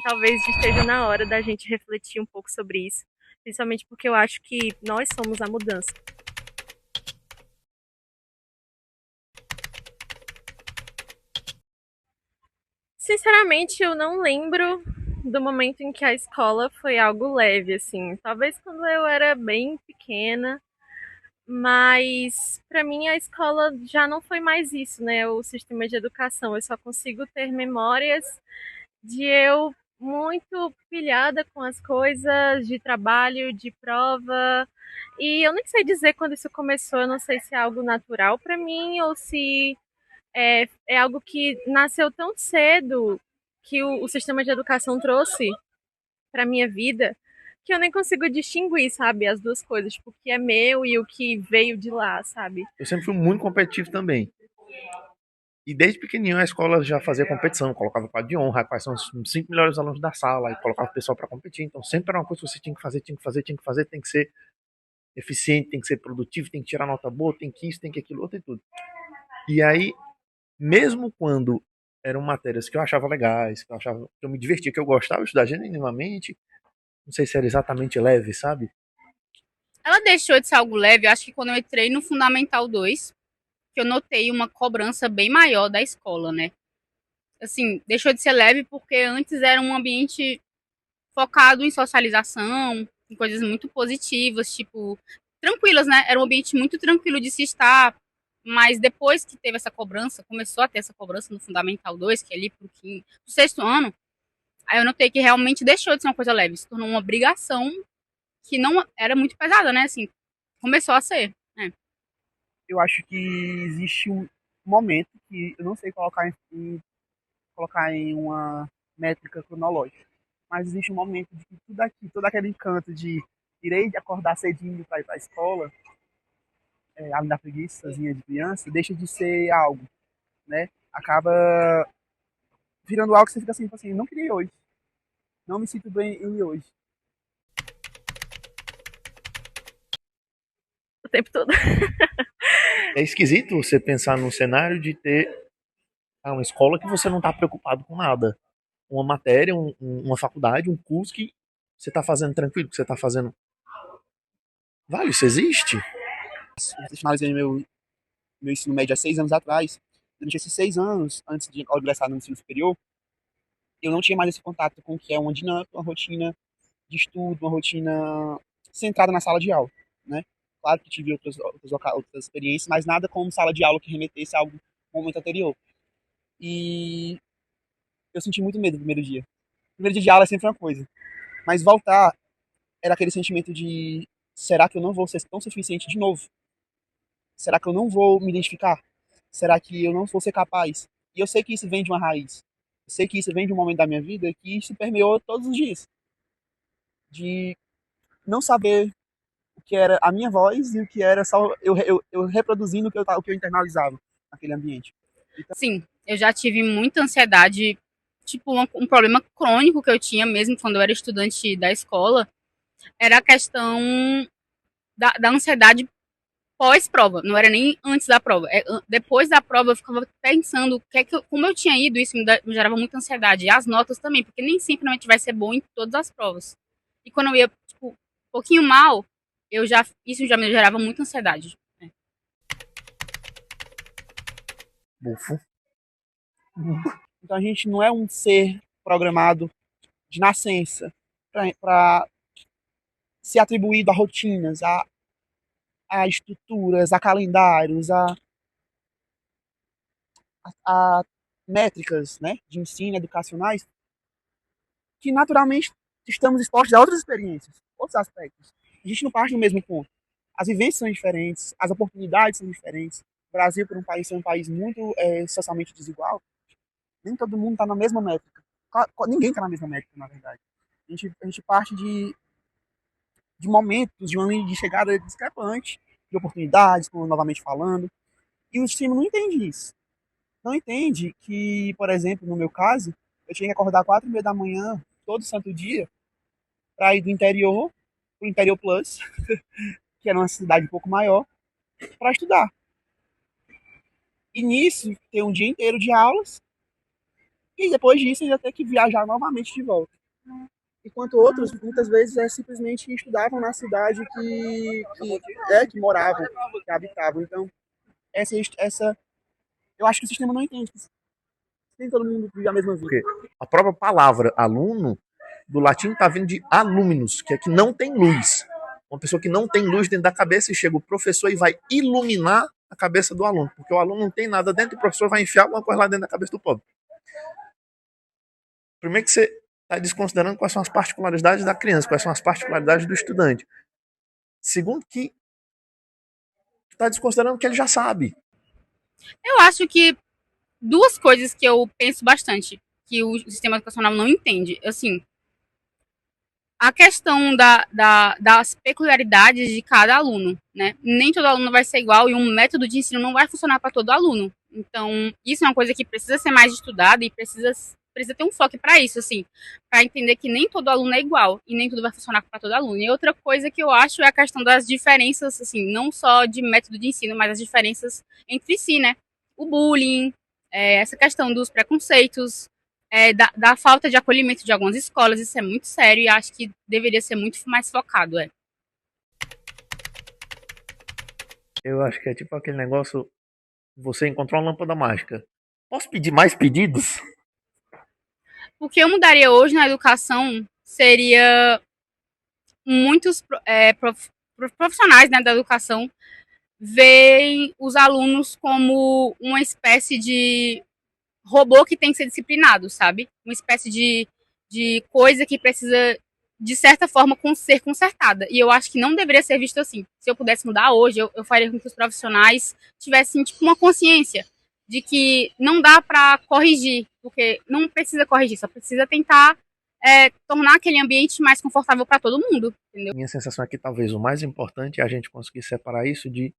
Talvez esteja na hora da gente refletir um pouco sobre isso, principalmente porque eu acho que nós somos a mudança. Sinceramente, eu não lembro do momento em que a escola foi algo leve, assim. Talvez quando eu era bem pequena, mas para mim a escola já não foi mais isso, né? O sistema de educação. Eu só consigo ter memórias de eu muito pilhada com as coisas de trabalho, de prova. E eu nem sei dizer quando isso começou, eu não sei se é algo natural para mim ou se é algo que nasceu tão cedo que o sistema de educação trouxe para minha vida que eu nem consigo distinguir, sabe, as duas coisas, tipo, o que é meu e o que veio de lá, sabe? Eu sempre fui muito competitivo também. E desde pequenininho a escola já fazia competição, colocava quadro de honra, quais são os 5 melhores alunos da sala, e colocava o pessoal para competir. Então sempre era uma coisa que você tinha que fazer, tinha que fazer, tinha que fazer, tem que ser eficiente, tem que ser produtivo, tem que tirar nota boa, tem que isso, tem que aquilo, outro e tudo. E aí, mesmo quando eram matérias que eu achava legais, que eu achava que eu me divertia, que eu gostava de estudar genuinamente, não sei se era exatamente leve, sabe? Ela deixou de ser algo leve, acho que quando eu entrei no Fundamental 2, que eu notei uma cobrança bem maior da escola, né? Assim, deixou de ser leve porque antes era um ambiente focado em socialização, em coisas muito positivas, tipo, tranquilas, né? Era um ambiente muito tranquilo de se estar, mas depois que teve essa cobrança, começou a ter essa cobrança no Fundamental 2, que é ali pro sexto ano, aí eu notei que realmente deixou de ser uma coisa leve, se tornou uma obrigação que não era muito pesada, né? Assim, começou a ser, né? Eu acho que existe um momento que eu não sei colocar em uma métrica cronológica, mas existe um momento de que tudo aqui, todo aquele encanto de irei acordar cedinho para ir para a escola, além da preguiçazinha de criança, deixa de ser algo, né? Acaba virando algo que você fica assim, tipo assim, não queria ir hoje, não me sinto bem em ir hoje. O tempo todo. É esquisito você pensar num cenário de ter uma escola que você não está preocupado com nada. Uma matéria, uma faculdade, um curso que você está fazendo tranquilo, que você está fazendo. Vale, isso existe? Eu finalizei meu ensino médio há 6 anos atrás. Durante esses 6 anos, antes de ingressar no ensino superior, eu não tinha mais esse contato com o que é uma dinâmica, uma rotina de estudo, uma rotina centrada na sala de aula, né? Claro que tive outras experiências, mas nada como sala de aula que remetesse a algo um momento anterior. E eu senti muito medo no primeiro dia. O primeiro dia de aula é sempre uma coisa, mas voltar era aquele sentimento de será que eu não vou ser tão suficiente de novo? Será que eu não vou me identificar? Será que eu não vou ser capaz? E eu sei que isso vem de uma raiz. Eu sei que isso vem de um momento da minha vida que isso permeou todos os dias. De não saber o que era a minha voz e o que era só eu reproduzindo o que eu internalizava naquele ambiente. Então, Sim, eu já tive muita ansiedade, tipo, um problema crônico que eu tinha mesmo quando eu era estudante da escola, era a questão da ansiedade pós-prova, não era nem antes da prova. Depois da prova eu ficava pensando como eu tinha ido, isso me gerava muita ansiedade. E as notas também, porque nem sempre a gente vai ser bom em todas as provas. E quando eu ia, tipo, um pouquinho mal, isso já me gerava muita ansiedade. Né? Bufo. então a gente não é um ser programado de nascença para ser atribuído a rotinas, a estruturas, a calendários, a métricas, né, de ensino educacionais que naturalmente estamos expostos a outras experiências, outros aspectos. A gente não parte do mesmo ponto. As vivências são diferentes, as oportunidades são diferentes. O Brasil, por um país ser um país muito socialmente desigual, nem todo mundo está na mesma métrica. Ninguém está na mesma métrica, na verdade. A gente parte de momentos, de uma linha de chegada discrepante, de oportunidades, como novamente falando, e o sistema não entende isso. Não entende que, por exemplo, no meu caso, eu tinha que acordar 4h30 da manhã, todo santo dia, para ir do interior, para o Interior Plus, que era uma cidade um pouco maior, para estudar. E nisso, ter um dia inteiro de aulas E depois disso ainda ter que viajar novamente de volta. Enquanto outros, muitas vezes, simplesmente estudavam na cidade que moravam, que habitavam. Então, essa eu acho que o sistema não entende. Nem todo mundo vive a mesma vida. Porque a própria palavra aluno, do latim, está vindo de aluminus, que é que não tem luz. Uma pessoa que não tem luz dentro da cabeça e chega o professor e vai iluminar a cabeça do aluno. Porque o aluno não tem nada dentro e o professor vai enfiar alguma coisa lá dentro da cabeça do pobre. Primeiro que você está desconsiderando quais são as particularidades da criança, quais são as particularidades do estudante. Segundo que está desconsiderando que ele já sabe. Eu acho que duas coisas que eu penso bastante que o sistema educacional não entende. Assim, a questão das peculiaridades de cada aluno, né? Nem todo aluno vai ser igual e um método de ensino não vai funcionar para todo aluno. Então, isso é uma coisa que precisa ser mais estudada e precisa ter um foco para isso, assim, para entender que nem todo aluno é igual e nem tudo vai funcionar para todo aluno. E outra coisa que eu acho é a questão das diferenças, assim, não só de método de ensino, mas as diferenças entre si, né? O bullying, essa questão dos preconceitos, da falta de acolhimento de algumas escolas, isso é muito sério e acho que deveria ser muito mais focado. Eu acho que é tipo aquele negócio, você encontrou uma lâmpada mágica. Posso pedir mais pedidos? O que eu mudaria hoje na educação seria muitos profissionais, né, da educação veem os alunos como uma espécie de robô que tem que ser disciplinado, sabe? Uma espécie de coisa que precisa, de certa forma, ser consertada. E eu acho que não deveria ser visto assim. Se eu pudesse mudar hoje, eu faria com que os profissionais tivessem tipo, uma consciência de que não dá para corrigir, porque não precisa corrigir, só precisa tentar tornar aquele ambiente mais confortável para todo mundo, entendeu? Minha sensação é que talvez o mais importante é a gente conseguir separar isso de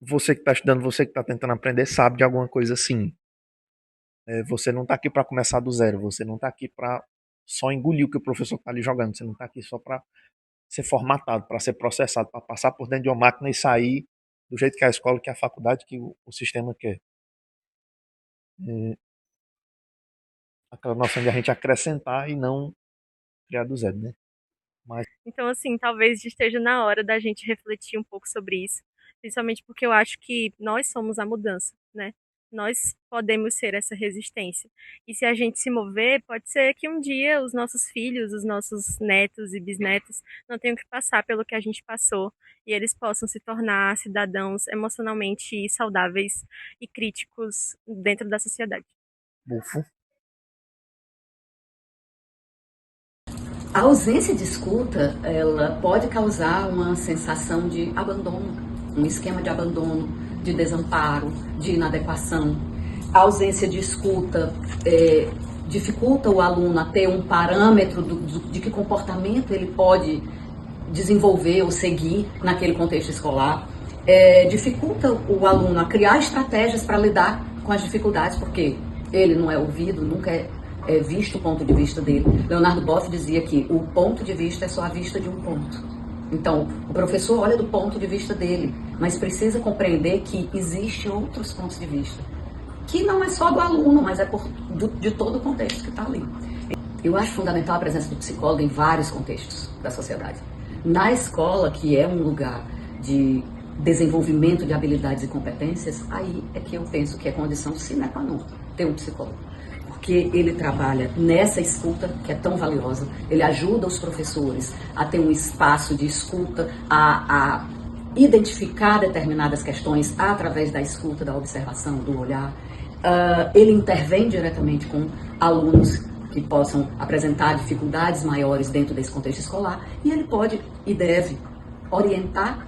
você que está estudando, você que está tentando aprender, sabe de alguma coisa assim. Você não está aqui para começar do zero, você não está aqui para só engolir o que o professor está ali jogando, você não está aqui só para ser formatado, para ser processado, para passar por dentro de uma máquina e sair do jeito que a escola, que a faculdade, que o sistema quer. Aquela noção de a gente acrescentar e não criar do zero, né? Então, assim, talvez esteja na hora da gente refletir um pouco sobre isso, principalmente porque eu acho que nós somos a mudança, né? Nós podemos ser essa resistência. E se a gente se mover, pode ser que um dia os nossos filhos, os nossos netos e bisnetos não tenham que passar pelo que a gente passou e eles possam se tornar cidadãos emocionalmente saudáveis e críticos dentro da sociedade. Bufo. A ausência de escuta, ela pode causar uma sensação de abandono, um esquema de abandono, de desamparo, de inadequação. A ausência de escuta dificulta o aluno a ter um parâmetro de que comportamento ele pode desenvolver ou seguir naquele contexto escolar. Dificulta o aluno a criar estratégias para lidar com as dificuldades, porque ele não é ouvido, nunca é visto o ponto de vista dele. Leonardo Boff dizia que o ponto de vista é só a vista de um ponto. Então, o professor olha do ponto de vista dele, mas precisa compreender que existem outros pontos de vista, que não é só do aluno, mas de todo o contexto que está ali. Eu acho fundamental a presença do psicólogo em vários contextos da sociedade. Na escola, que é um lugar de desenvolvimento de habilidades e competências, aí é que eu penso que é condição sine qua non ter um psicólogo. Porque ele trabalha nessa escuta que é tão valiosa, ele ajuda os professores a ter um espaço de escuta, a identificar determinadas questões através da escuta, da observação, do olhar. Ele intervém diretamente com alunos que possam apresentar dificuldades maiores dentro desse contexto escolar e ele pode e deve orientar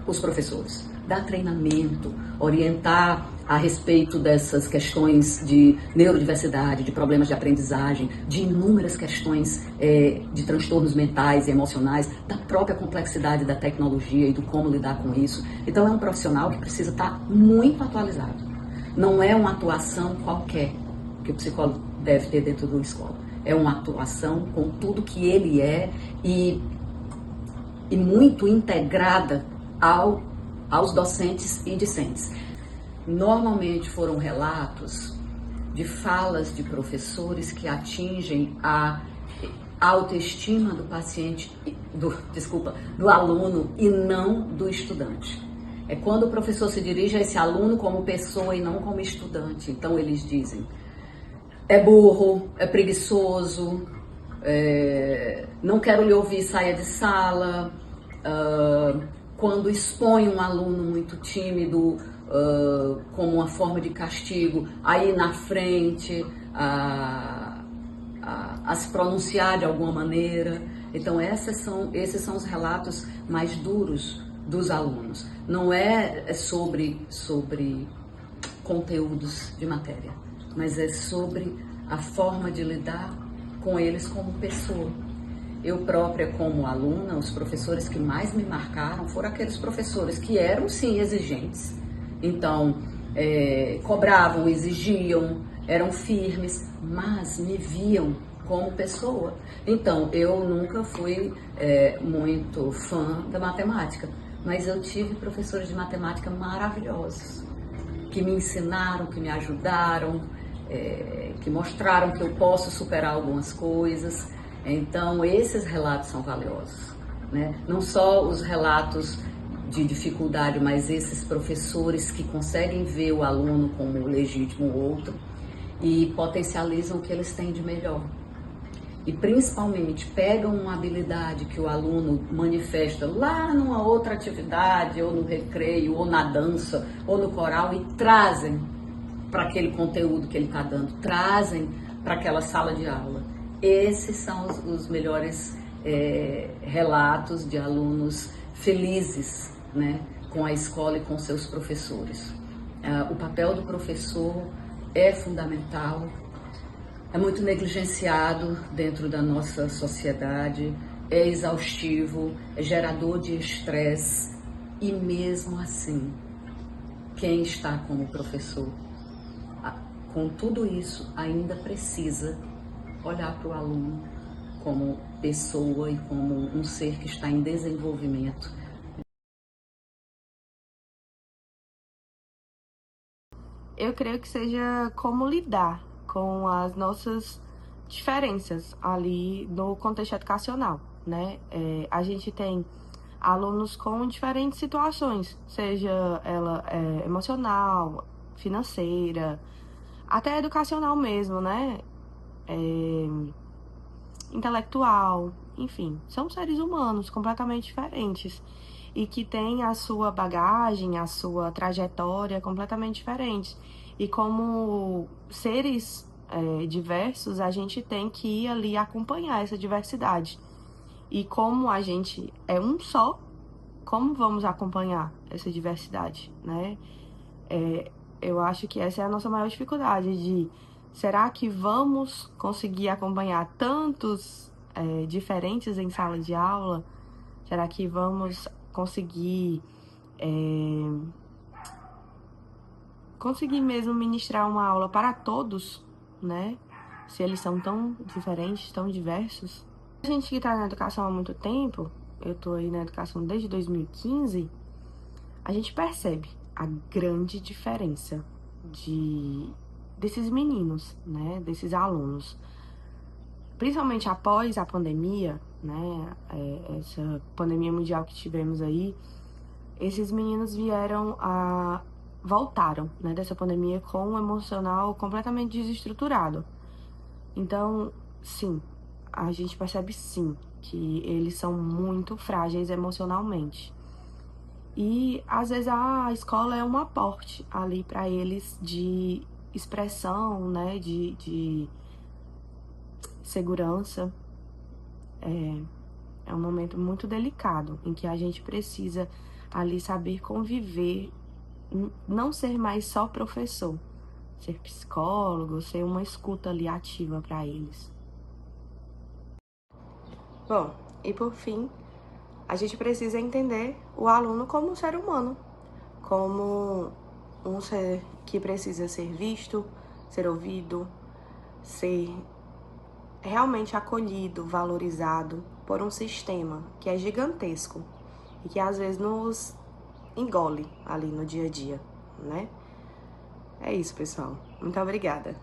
os professores, dar treinamento, orientar a respeito dessas questões de neurodiversidade, de problemas de aprendizagem, de inúmeras questões de transtornos mentais e emocionais, da própria complexidade da tecnologia e do como lidar com isso. Então é um profissional que precisa estar muito atualizado. Não é uma atuação qualquer que o psicólogo deve ter dentro da escola. É uma atuação com tudo que ele é e muito integrada aos docentes e discentes. Normalmente foram relatos de falas de professores que atingem a autoestima do paciente, do aluno e não do estudante. É quando o professor se dirige a esse aluno como pessoa e não como estudante. Então eles dizem, é burro, é preguiçoso, não quero lhe ouvir, saia de sala. Quando expõe um aluno muito tímido como uma forma de castigo, aí na frente a se pronunciar de alguma maneira. Então esses são os relatos mais duros dos alunos. Não é sobre conteúdos de matéria, mas é sobre a forma de lidar com eles como pessoa. Eu própria, como aluna, os professores que mais me marcaram foram aqueles professores que eram, sim, exigentes. Então, cobravam, exigiam, eram firmes, mas me viam como pessoa. Então, eu nunca fui muito fã da matemática, mas eu tive professores de matemática maravilhosos, que me ensinaram, que me ajudaram, que mostraram que eu posso superar algumas coisas. Então, esses relatos são valiosos, né? Não só os relatos de dificuldade, mas esses professores que conseguem ver o aluno como legítimo outro e potencializam o que eles têm de melhor. E principalmente pegam uma habilidade que o aluno manifesta lá numa outra atividade, ou no recreio, ou na dança, ou no coral, e trazem para aquele conteúdo que ele está dando, trazem para aquela sala de aula. Esses são os melhores relatos de alunos felizes, né, com a escola e com seus professores. O papel do professor é fundamental, é muito negligenciado dentro da nossa sociedade, é exaustivo, é gerador de estresse e mesmo assim, quem está como professor, com tudo isso, ainda precisa olhar para o aluno como pessoa e como um ser que está em desenvolvimento. Eu creio que seja como lidar com as nossas diferenças ali no contexto educacional, né? A gente tem alunos com diferentes situações, seja ela emocional, financeira, até educacional mesmo, né? Intelectual, enfim, são seres humanos completamente diferentes e que têm a sua bagagem, a sua trajetória completamente diferente. E como seres diversos, a gente tem que ir ali acompanhar essa diversidade. E como a gente é um só, como vamos acompanhar essa diversidade, né? Eu acho que essa é a nossa maior dificuldade de... Será que vamos conseguir acompanhar tantos diferentes em sala de aula? Será que vamos conseguir mesmo ministrar uma aula para todos, né? Se eles são tão diferentes, tão diversos? A gente que está na educação há muito tempo, eu estou aí na educação desde 2015, a gente percebe a grande diferença desses meninos, né, desses alunos. Principalmente após a pandemia, né, essa pandemia mundial que tivemos aí, esses meninos voltaram, né, dessa pandemia com um emocional completamente desestruturado. Então, sim, a gente percebe sim que eles são muito frágeis emocionalmente. E às vezes a escola é um aporte ali para eles de expressão, né, de segurança. É um momento muito delicado em que a gente precisa ali saber conviver, não ser mais só professor, ser psicólogo, ser uma escuta ali ativa para eles. Bom, e por fim, a gente precisa entender o aluno como um ser humano, como um ser que precisa ser visto, ser ouvido, ser realmente acolhido, valorizado por um sistema que é gigantesco e que às vezes nos engole ali no dia a dia, né? É isso, pessoal. Muito obrigada.